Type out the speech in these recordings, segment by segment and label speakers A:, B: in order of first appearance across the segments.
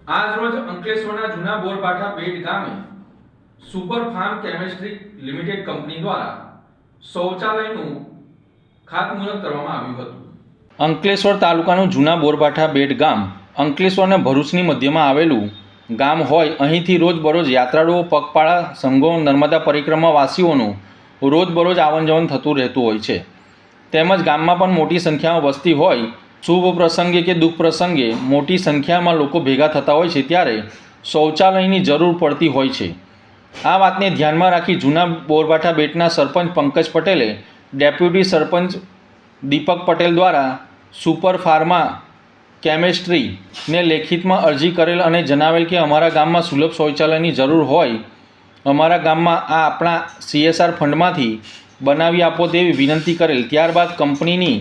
A: આજ રોજ અંકલેશ્વરના જૂના બોરબાઠા બેટ ગામે super farm chemistry limited company દ્વારા શૌચાલયનું ખાતમુહૂર્ત કરવામાં આવ્યું હતું। અંકલેશ્વર તાલુકાનું જૂના બોરબાઠા બેટ ગામ અંકલેશ્વર અને ભરૂચની મધ્યમાં આવેલું ગામ હોય અહીંથી રોજબરોજ યાત્રાળુઓ, પગપાળા સંઘો, નર્મદા પરિક્રમા વાસીઓનું રોજબરોજ આવન જવન થતું રહેતું હોય છે। તેમજ ગામમાં પણ મોટી સંખ્યામાં વસ્તી હોય, શુભ પ્રસંગે કે દુઃખ પ્રસંગે મોટી સંખ્યામાં લોકો ભેગા થતા હોય છે ત્યારે શૌચાલયની જરૂર પડતી હોય છે। આ વાતને ધ્યાનમાં રાખી જૂના બોરબાઠા બેટના સરપંચ પંકજ પટેલે ડેપ્યુટી સરપંચ દીપક પટેલ દ્વારા સુપર ફાર્મા કેમિસ્ટ્રીને લેખિતમાં અરજી કરેલ અને જણાવેલ કે અમારા ગામમાં સુલભ શૌચાલયની જરૂર હોય, અમારા ગામમાં આ આપણા CSR ફંડમાંથી બનાવી આપો તેવી વિનંતી કરેલ। ત્યારબાદ કંપનીની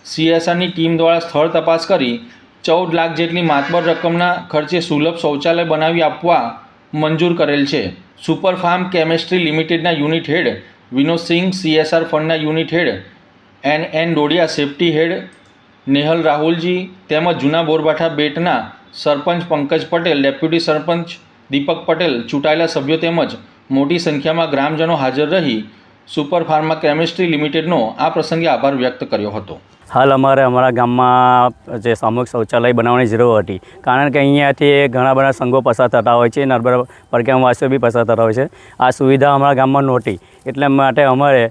A: CSRની ટીમ દ્વારા સ્થળ તપાસ કરી 14 લાખ જેટલી માતબર રકમના ખર્ચે સુલભ શૌચાલય બનાવી આપવા મંજૂર કરેલ છે। સુપર ફાર્મ કેમિસ્ટ્રી લિમિટેડના યુનિટ હેડ વિનોદસિંહ, CSR ફંડના unit head NN Dodiya, safety head Nehal Rahulji તેમજ જૂના બોરબાઠા બેટના સરપંચ પંકજ પટેલ, ડેપ્યુટી સરપંચ દીપક પટેલ, ચૂંટાયેલા સભ્યો તેમજ મોટી સંખ્યામાં ગ્રામજનો હાજર રહી સુપર ફાર્મા કેમિસ્ટ્રી લિમિટેડનો આ પ્રસંગે આભાર વ્યક્ત કર્યો હતો।
B: હાલ અમારા ગામમાં જે સામૂહિક શૌચાલય બનાવવાની જરૂર હતી, કારણ કે અહીંયાથી ઘણા બધા સંઘો પસાર થતા હોય છે, નર્મદા પરિક્રમાવાસીઓ બી પસાર થતા હોય છે। આ સુવિધા અમારા ગામમાં નહોતી, એટલે માટે અમારે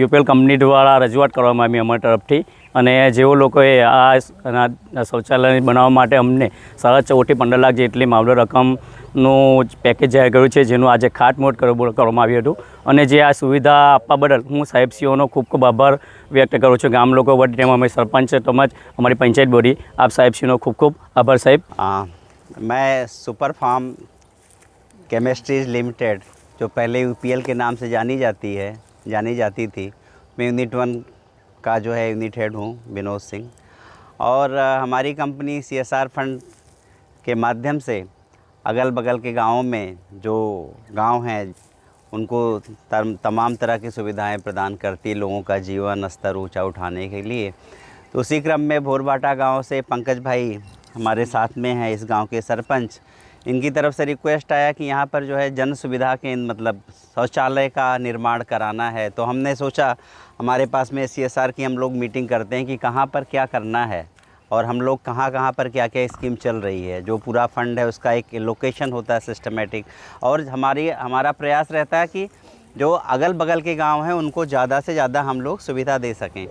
B: UPL કંપની દ્વારા રજૂઆત કરવામાં આવી અમારી તરફથી, અને જેઓ લોકોએ આ શૌચાલય બનાવવા માટે અમને 14.5 થી 15 લાખ જેટલી મામલો રકમનું પેકેજ જાહેર કર્યું છે, જેનું આજે ખાતમુહૂર્ત કરવામાં આવ્યું હતું। અને જે આ સુવિધા આપવા બદલ હું સાહેબશ્રીઓનો ખૂબ ખૂબ આભાર વ્યક્ત કરું છું। ગામ લોકો વતી તેમજ અમે સરપંચ તેમજ અમારી પંચાયત બોડી આપ સાહેબશ્રીનો ખૂબ ખૂબ આભાર સાહેબ।
C: मैं सुपर फार्म केमिस्ट्रीज लिमिटेड, जो पहले UPL के नाम से जानी जाती थी, मैं यूनिट 1 का जो है यूनिट हेड हूँ, विनोद सिंह। और हमारी कंपनी CSR फंड के माध्यम से अगल बगल के गाँवों में जो गांव हैं उनको तमाम तरह की सुविधाएं प्रदान करती, लोगों का जीवन स्तर ऊंचा उठाने के लिए। तो उसी क्रम में बोरबाठा गांव से पंकज भाई हमारे साथ में हैं, इस गांव के सरपंच। इनकी तरफ से रिक्वेस्ट आया कि यहाँ पर जो है जन सुविधा के मतलब शौचालय का निर्माण कराना है। तो हमने सोचा, हमारे पास में CSR की हम लोग मीटिंग करते हैं कि कहाँ पर क्या करना है और हम लोग कहाँ पर क्या क्या स्कीम चल रही है। जो पूरा फंड है उसका एक लोकेशन होता है सिस्टमेटिक, और हमारा प्रयास रहता है कि जो अगल बगल के गांव हैं उनको ज़्यादा से ज़्यादा हम लोग सुविधा दे सकें।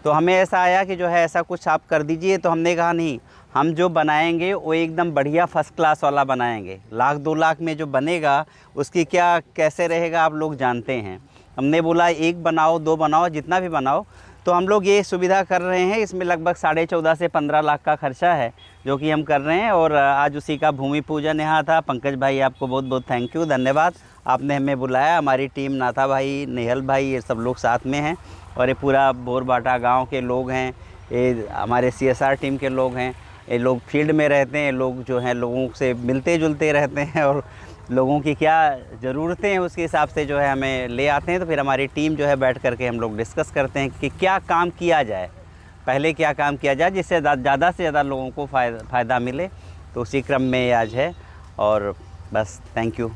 C: तो हमें ऐसा आया कि जो है ऐसा कुछ आप कर दीजिए। तो हमने कहा नहीं, हम जो बनाएंगे वो एकदम बढ़िया फर्स्ट क्लास वाला बनाएंगे। 1 लाख 2 लाख में जो बनेगा उसकी क्या कैसे रहेगा आप लोग जानते हैं। हमने बोला 1 बनाओ, 2 बनाओ, जितना भी बनाओ। तो हम लोग ये सुविधा कर रहे हैं। इसमें लगभग 14.5 से 15 लाख का खर्चा है जो कि हम कर रहे हैं। और आज उसी का भूमि पूजन यहाँ था। पंकज भाई, आपको बहुत बहुत थैंक यू, धन्यवाद, आपने हमें बुलाया। हमारी टीम, नाथा भाई, नेहल भाई, ये सब लोग साथ में हैं, और ये पूरा बोरबाठा गांव के लोग हैं, ये हमारे CSR टीम के लोग हैं। ये लोग फील्ड में रहते हैं, लोग जो हैं लोगों से मिलते जुलते रहते हैं, और लोगों की क्या ज़रूरतें हैं उसके हिसाब से जो है हमें ले आते हैं। तो फिर हमारी टीम जो है बैठ करके हम लोग डिस्कस करते हैं कि क्या काम किया जाए, पहले क्या काम किया जाए जिससे ज़्यादा से ज़्यादा लोगों को फ़ायदा मिले। तो उसी क्रम में आज है, और बस थैंक यू।